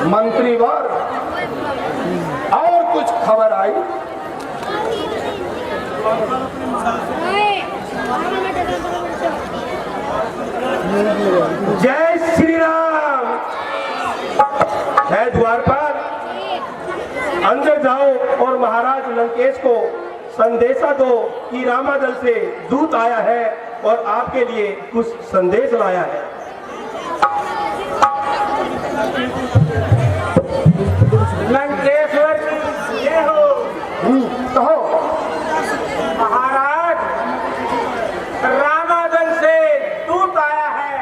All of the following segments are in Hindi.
मंत्रीवर और कुछ खबर आई? जय श्री राम। है द्वारपाल, अंदर जाओ और महाराज लंकेश को संदेशा दो कि रामादल से दूत आया है और आपके लिए कुछ संदेश लाया है। लंकेश्वर ये हो। कहो। महाराज, रामादल से दूत आया है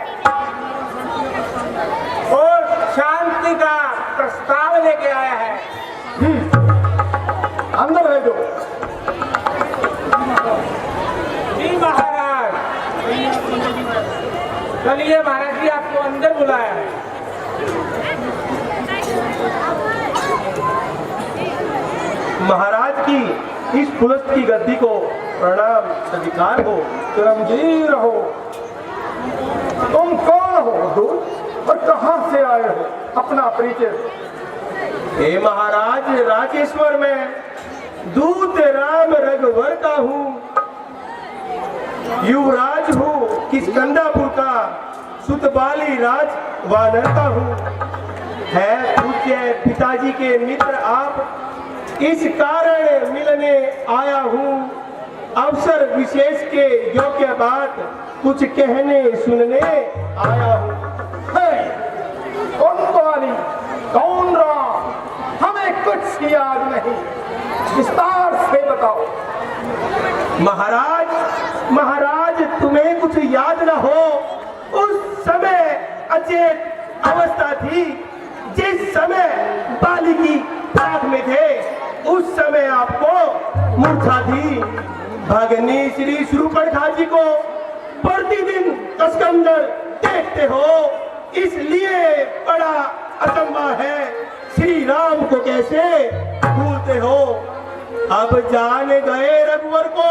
और शांति का प्रस्ताव लेके आया है। अंदर भेजो। जी महाराज। चलिए महाराज जी, आपको अंदर बुलाया है। महाराज की इस पुलस्त की गद्दी को प्रणाम स्वीकार हो। चिरंजीव हो। तुम कौन हो दूत और कहां से आए हो? अपना परिचय। हे महाराज, राजेश्वर में दूत राम रघुवर का हूँ। युवराज हूँ किष्किंधापुर का, सुतबाली राज वानर का हूँ। है पूज्य पिताजी के मित्र आप, इस कारण मिलने आया हूँ। अवसर विशेष के योग्य बात कुछ कहने सुनने आया हूँ। कौन वाली, कौन राम? हमें कुछ याद नहीं, विस्तार से बताओ। महाराज तुम्हें कुछ याद न हो, उस समय अचेत अवस्था थी जिस समय बाली की प्राग में थे। उस समय आपको मूर्छा थी। भगनी श्री शूर्पणखा जी को प्रतिदिन कसकंदर देखते हो, इसलिए बड़ा अचंभा है श्री राम को कैसे भूलते हो। अब जान गए रघुवर को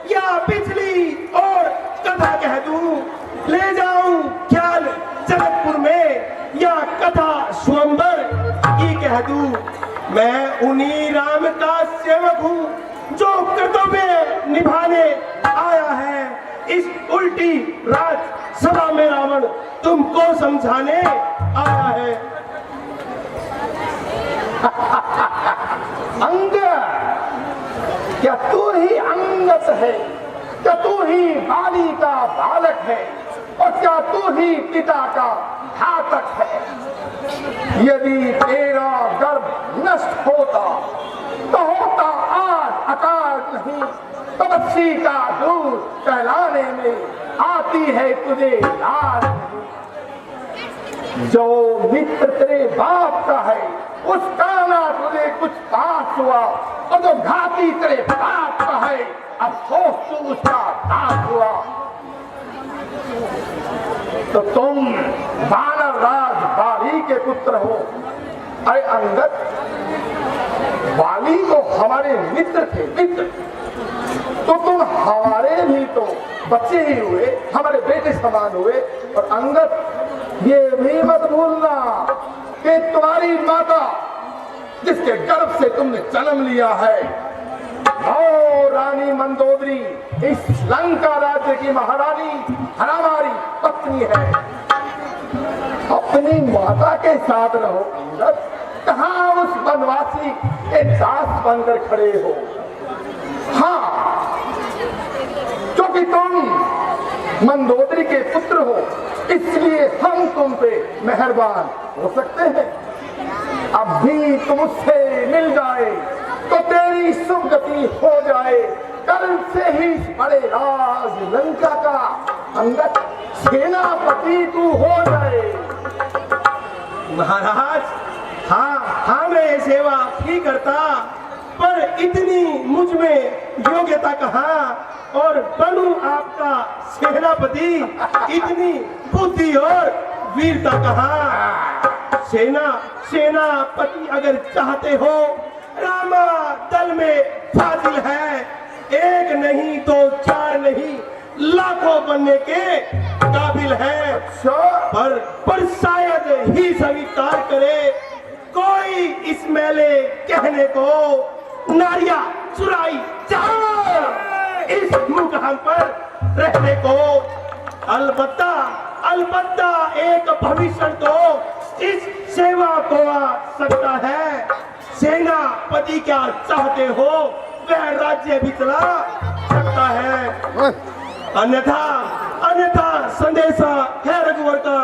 या पिछली और कथा कह दूं, ले जाऊं ख्याल जनकपुर में या कथा स्वयंवर की कह दूं। मैं उन्हीं राम का सेवक हूँ जो कर्तव्य निभाने आया है। इस उल्टी राज सभा में रावण तुमको समझाने आया है। अंग, क्या तू ही अंगत है? क्या तू ही बाली का बालक है? और क्या तू ही पिता का घातक है? यदि तेरा गर्भ नष्ट होता तो होता आज अकाल नहीं, तपस्वी का दूध कहलाने में आती है तुझे लाज नहीं। जो मित्र तेरे बाप का है उसका ना तुझे कुछ पास हुआ, और जो घाती तेरे बाप का है अफसोस तू उसका दास हुआ। तो तुम वानर राज बाली के पुत्र हो। अरे अंगद, बाली तो हमारे मित्र थे, मित्र। तो तुम हमारे भी तो बच्चे ही हुए, हमारे बेटे समान हुए। और अंगद, ये भी मत भूलना कि तुम्हारी माता जिसके गर्भ से तुमने जन्म लिया है, ओ रानी मंदोदरी, इस लंका राज्य की महारानी हमारी पत्नी है। अपनी माता के साथ रहो अंगद, कहाँ उस वनवासी के दास बनकर खड़े हो। हाँ, क्योंकि तुम मंदोदरी के पुत्र हो, इसलिए हम तुम पे मेहरबान हो सकते हैं। अब भी तुम उससे मिल जाए तो तेरी सुगति हो जाए। कल से ही बड़े राज लंका का अंगद सेनापति तू हो जाए। महाराज, हाँ मैं सेवा ही करता, पर इतनी मुझ में योग्यता कहाँ और बनूं आपका सेनापति, इतनी बुद्धि और वीरता कहाँ। सेनापति अगर चाहते हो, रामा दल में फाजिल है। एक नहीं तो चार नहीं, लाखों बनने के काबिल मुश्किल है। अच्छा, पर शायद ही स्वीकार करे कोई इस मेले कहने को नारिया चुराई चाहे इस मुकाम पर रहने को। अलबत्ता एक भविष्य तो इस सेवा को आ सकता है। सेनापति क्या चाहते हो वह राज्य भी चला सकता है। अन्यथा संदेशा है रघुवर का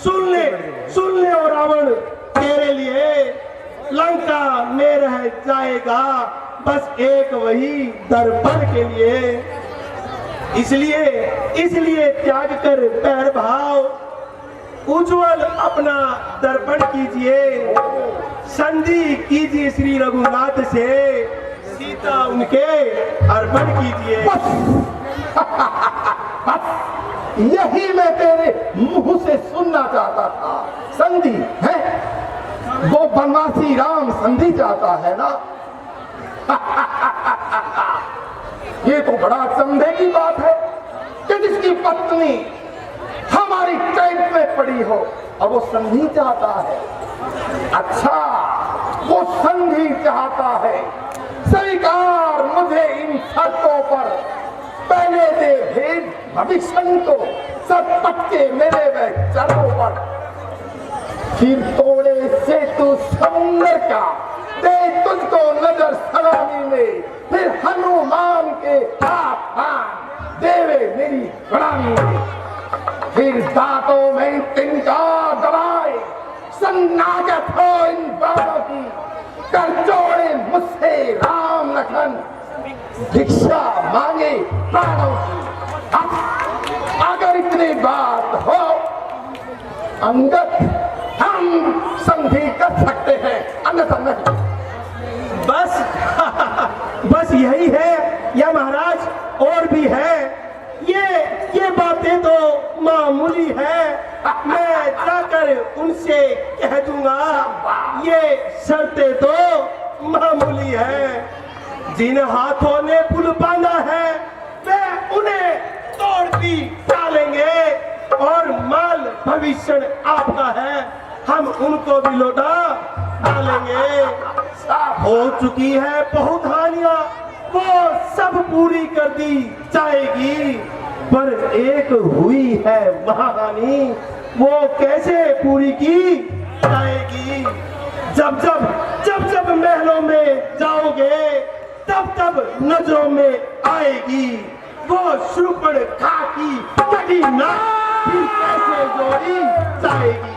सुन ले और रावण तेरे लिए लंका में रह जाएगा बस एक वही दर्पण के लिए। इसलिए त्याग कर पैर भाव उज्जवल अपना दर्पण कीजिए। संधि कीजिए श्री रघुनाथ से सीता उनके अर्पण कीजिए। यही मैं तेरे मुंह से सुनना चाहता था। संधि है वो बनवासी राम संधि चाहता है ना। ये तो बड़ा चंदे की बात है कि जिसकी पत्नी हमारी कैद में पड़ी हो और वो संधि चाहता है। अच्छा, वो संधि चाहता है। स्वीकार मुझे इन शर्तों पर पहले दे भेद भविष्य को सब पटके मेरे वे चरणों पर। फिर तोड़े से तू समुंदर का दे तुझको नजर सलामी में। फिर हनुमान के हाथ देवे मेरी गुलामी में। फिर दांतों में तिनका दबाए सन्नागत हो इन बालों की। कर जोड़े मुझसे राम लखन भिक्षा मांगे प्राणों की। अगर इतनी बात हो अंगत हम संधि कर सकते हैं, अन्यथा नहीं। बस यही है या महाराज और भी है। ये बातें तो मामूली है। मैं जाकर उनसे कह दूंगा ये शर्तें तो मामूली है। जिन हाथों ने पुल बांधा है वे उन्हें तोड़ भी डालेंगे और माल भविष्य आपका है हम उनको भी लौटा डालेंगे। हो चुकी है बहुत हानियां वो सब पूरी कर दी जाएगी पर एक हुई है महाहानि वो कैसे पूरी की जाएगी। जब महलों में जाओगे तब नजरों में आएगी वो शूर्पणखा की कटी नाक फिर कैसे जोड़ी जाएगी।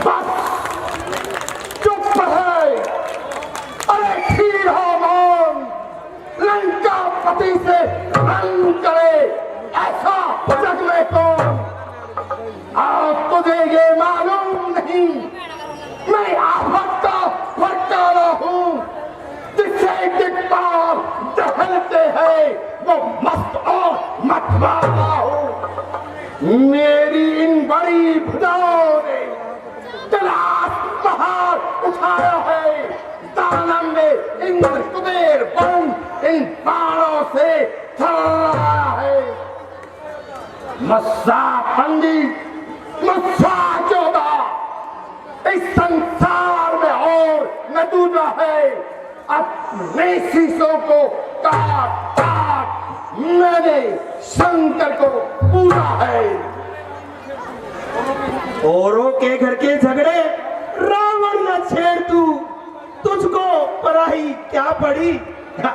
बस चुप है। अरे खीर हो मौन लंका पति से रंग करे ऐसा जग में कौन। आज तुझे ये मालूम नहीं मैं आफत का फटकारा हूँ जिससे दिक्पाल टहलते हैं वो मस्त और मतवाला हूँ। मेरी इन बड़ी भुजाओं ने कैलाश पहाड़ उठाया है। दानव में इंद्र कुबेर वरुण इन बाणों से चल रहा है। मस्सा पंडित मस्सा चौदा इस संसार में और न दूजा है। अपने शीशों को काट काट मैंने शंकर को पूजा है। औरों के घर के झगड़े रावण न छेड़ तू तुझको पराई क्या पड़ी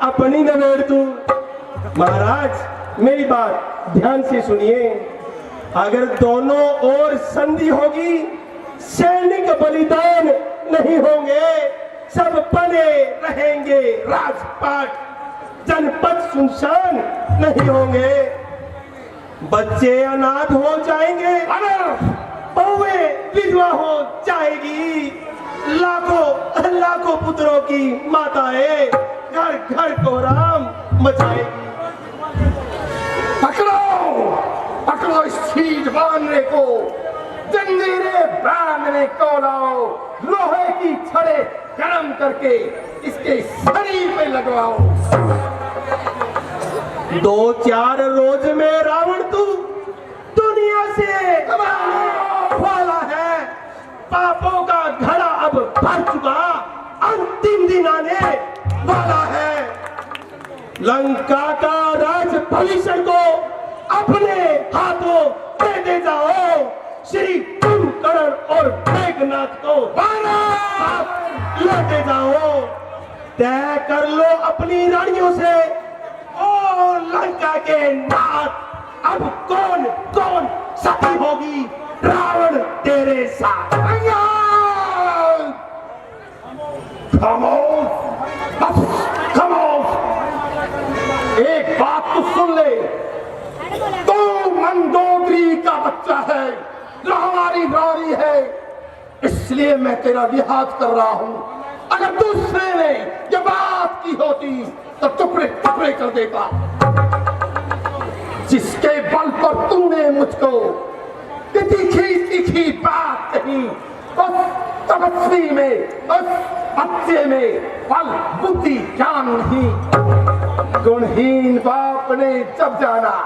अपनी नवेड़ तू। महाराज मेरी बात ध्यान से सुनिए। अगर दोनों ओर संधि होगी सैनिक बलिदान नहीं होंगे सब बने रहेंगे राजपाट जनपद सुनसान नहीं होंगे। बच्चे अनाथ हो जाएंगे बहुएं विधवा हो जाएगी। लाखों पुत्रों की माताएं घर घर को राम मचाएगी। पकड़ो इस चीज बांधने को जंजीरें बांधने को लाओ। लोहे की छड़े गर्म करके इसके शरीर पे लगवाओ। 2-4 रोज में रावण तू दुनिया से वाला है। पापों का घड़ा अब भर चुका, अंतिम दिन आने वाला है। लंका का राज भविष्य को अपने हाथों दे दे जाओ। श्री कुंभकर्ण और मेघनाथ को लेते जाओ। तय कर लो अपनी रानियों से, ओ लंका के नाथ, अब कौन कौन सती होगी रावण तेरे साथ। खामोश, बस खामोश। एक बात तो सुन ले, तू मंदोदरी का बच्चा है, जो हमारी रानी है, इसलिए मैं तेरा लिहाज कर रहा हूं। अगर दूसरे ने ये बात की होती तो टुकड़े टुकड़े कर देता। जिसके बल पर तूने मुझको तीखी तीखी बात कही, उस तपस्वी में, उस बच्चे में बल बुद्धि ज्ञान नहीं। गुणहीन बाप ने जब जाना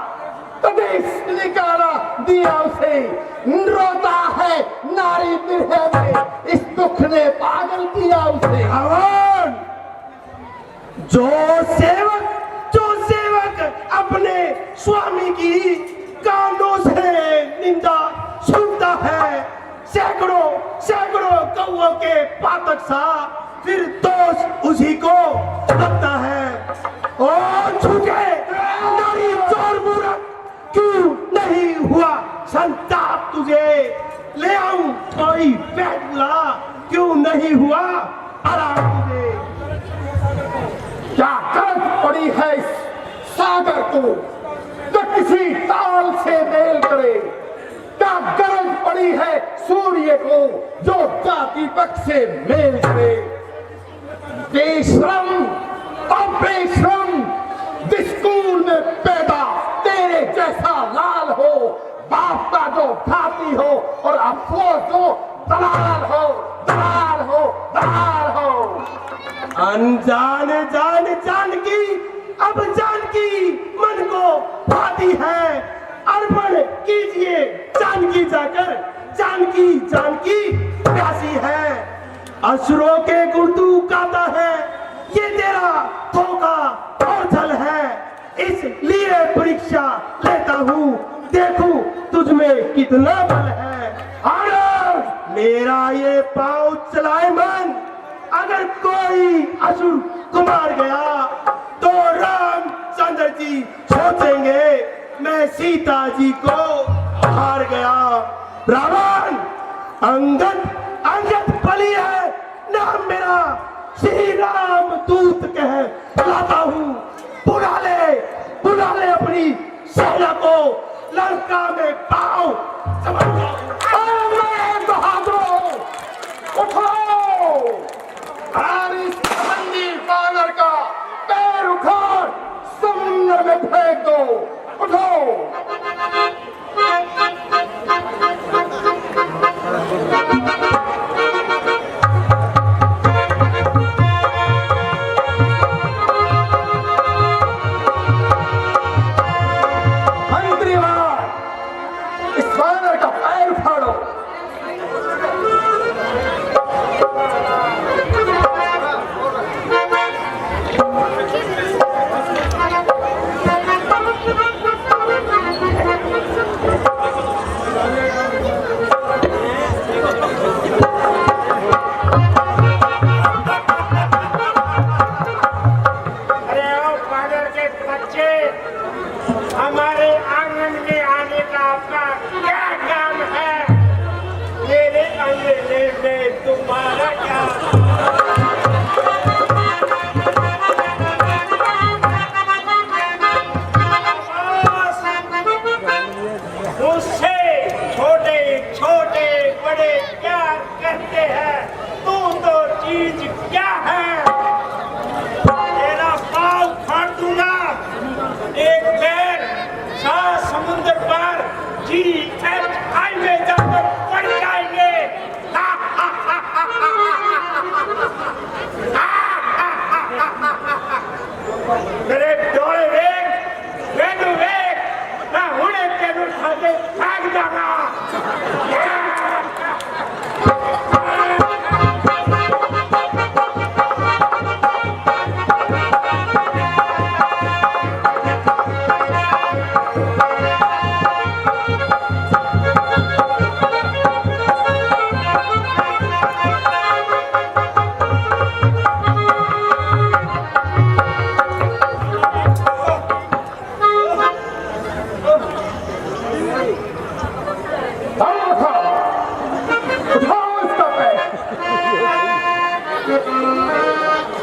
तो देश निकाला दिया उसे। रोता है नारी बिरहे में, इस दुख ने पागल किया उसे। रावण, जो सेवक अपने स्वामी की कानों से निंदा सुनता है, सैकड़ों कौओं के पातक सा, फिर दोष उसी को लगता है। और झूठे नारी चोर मूर्ख, क्यों नहीं हुआ संताप तुझे? ले आऊं कोई फैसला, क्यों नहीं हुआ आराम तुझे? क्या गरज पड़ी है इस सागर को जो किसी ताल से मेल करे? क्या गरज पड़ी है सूर्य को जो जाति पक्ष से मेल करे? बेशरम और बेशरम, स्कूल में पैदा तेरे जैसा लाल हो, बाप का जो भाती हो और अफसोस जो दलाल हो, दलाल हो, दलाल हो। अनजान जान की अब जानकी मन को भाती है। अर्पण कीजिए जानकी जाकर, जानकी प्यासी है। असुरों के गुर्दू गाता है, ये तेरा धोखा और छल है। इसलिए परीक्षा लेता हूँ, देखूं तुझ में कितना बल है। मेरा ये पांव चलाए मन, अगर कोई असुर को मार गया तो रामचंद्र जी सोचेंगे मैं सीता जी को हार गया। रावण, अंगद बलि है नाम मेरा, श्री राम दूत कह लाता हूँ। बुला ले अपनी सेना को, लंका में पाओ उठो और इस घमंडी बानर का पैर उखाड़ समुद्र में फेंक दो। उठो। मंत्रीवार, इस बानर का पैर उखाड़ो। हमारे आंगन में आने का आपका क्या काम है? मेरे अंगने में तुम्हारा क्या? मुझसे छोटे छोटे बड़े क्या कहते हैं? तू तो चीज क्या है? तेरा पाँव फाड़ दूंगा। एक पैर समुद्र पर GHI में जाकर पड़ जाएंगे। मेरे डोळे वेग वेग वेग मैं हुणे तेनू उठा के फेंक दूंगा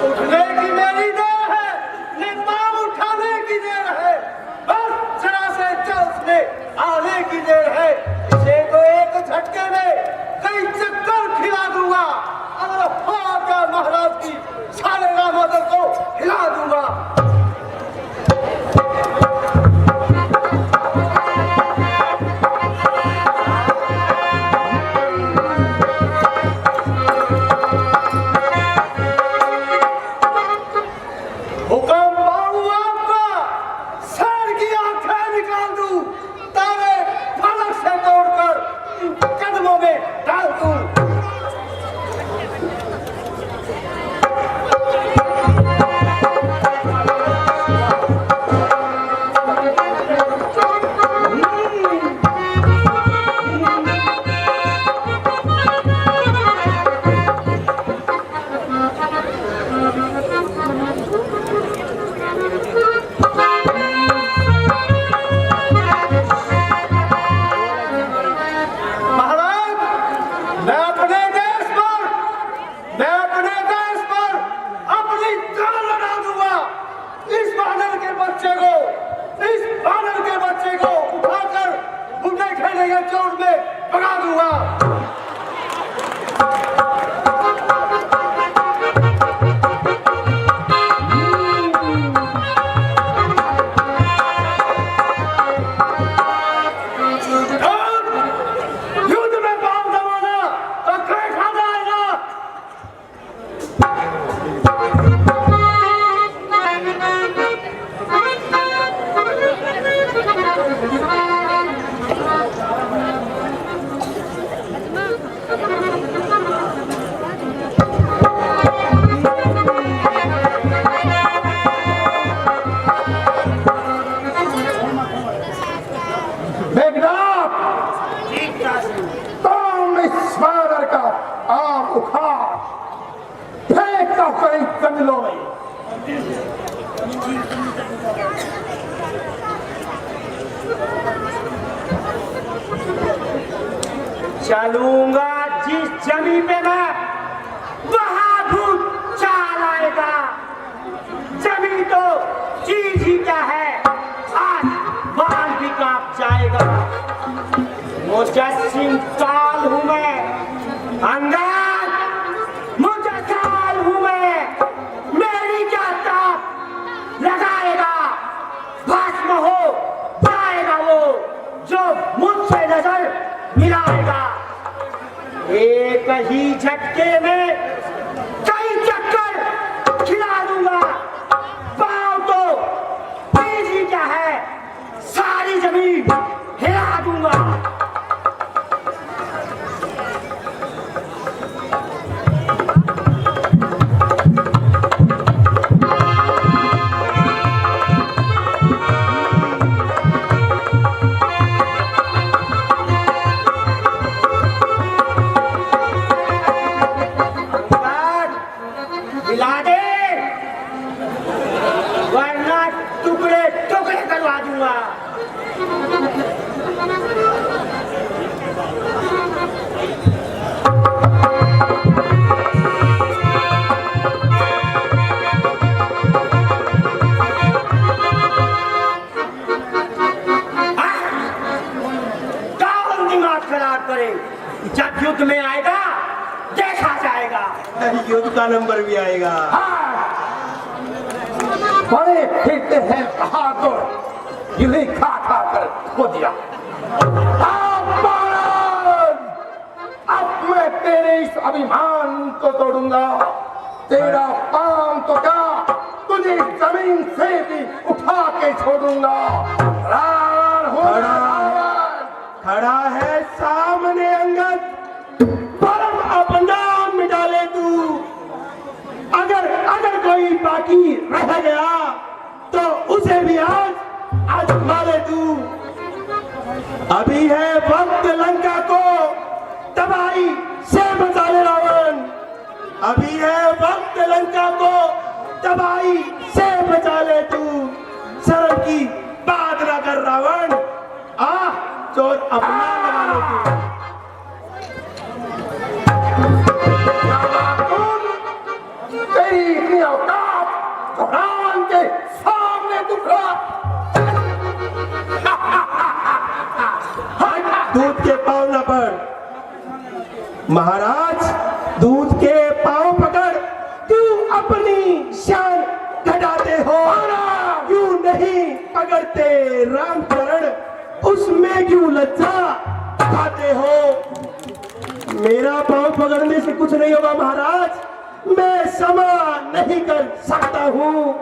उठने की मेरी देर है, निपाम उठाने की देर है, बस जरा से चलने आने की देर है। इसे तो एक झटके में कई चक्कर खिला दूंगा। अगर हो गया महाराज की सारे रामोदर को हिला दूंगा। हुक्म मारू आपका, सर की आंखें निकाल दूं, तारे फलक से तोड़कर इन कदमों में डाल दूं। चोट में भगा दूंगा। युद्ध में पाँव दबाना तो कहीं खा जाएगा। आम उखाड़ फेंकता कहीं जंगलों में। चलूंगा जिस जमीन पे मैं वहां भूत चाल आएगा। जमीन तो चीज ही क्या है, आज बाल भी कांप जाएगा। मुजस्सिम काल हूं मैं, अंगार मुजस्साल हूं मैं। मेरी क्या ताप लगाएगा, भस्म हो जाएगा वो जो मुझसे नजर मिलाएगा। एक ही झटके में कई चक्कर खिला दूंगा। पाँव तो तेज ही क्या है, सारी जमीन हिला दूंगा। हिला दे, वरना टुकड़े टुकड़े करवा दूंगा। कौन दिमाग खराब करे, जब युद्ध में आएगा देखा जाएगा। युद्ध का नंबर भी आएगा। बड़े फिरते हैं बहादुर, गिले खा खा कर खो दिया। अब मैं तेरे इस अभिमान को तोड़ूंगा। तेरा पांव तो क्या भी उठा के छोड़ूंगा। रावण हूँ मैं, रावण। खड़ा है सामने अंगद, परम अपना मिटा ले तू। अगर कोई बाकी रह गया तो उसे भी आज मारे तू। अभी है वक्त लंका को तबाही से बचा ले रावण। अभी है वक्त लंका को तबाही से बचा ले तू। शर्म की बात ना कर रावण, चोर अपना लगा ले तू। तेरी इतनी औकात तो रावण के सामने तू खड़ा। दूध के पांव न पड़ महाराज, दूध के पांव पकड़। तू अपनी शान घटाते हो, क्यों नहीं पकड़ते रामचरण, उसमें क्यों लज्जा खाते हो। मेरा पांव पकड़ने से कुछ नहीं होगा महाराज, मैं क्षमा नहीं कर सकता हूँ।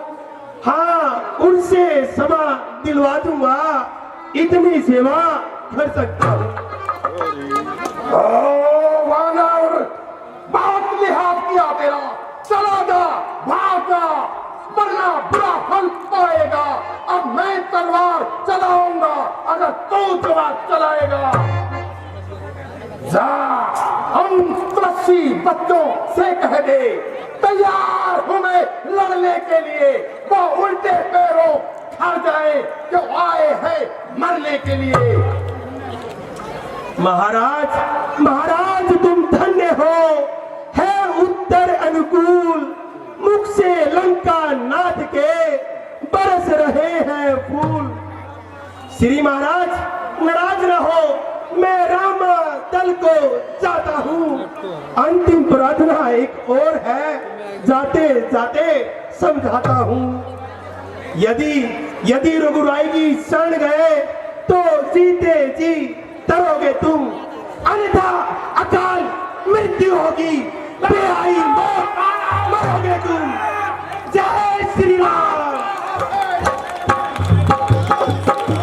हाँ, उनसे क्षमा दिलवा दूंगा, इतनी सेवा कर सकता हूँ। वानर, बहुत लिहाज किया तेरा, चला जा, भाग जा, वरना बुरा फल पाएगा। अब मैं तलवार चलाऊंगा अगर तू तलवार चलाएगा। जा, हम 80 बच्चों से कह दे, तैयार हूं मैं लड़ने के लिए। वो उल्टे पैरों खड़ जाए जो आए हैं मरने के लिए। महाराज तुम धन्य हो, है उत्तर अनुकूल, मुख से लंका नाथ के बरस रहे हैं फूल। श्री महाराज नाराज न हो, मैं राम दल को जाता हूँ। अंतिम प्रार्थना एक और है, जाते जाते समझाता हूँ। यदि रघुराई की शरण गए तो जीते जी तरोगे तुम, अन्यथा अकाल मृत्यु होगी, बेहाई मौत मरोगे तुम। जय श्री राम।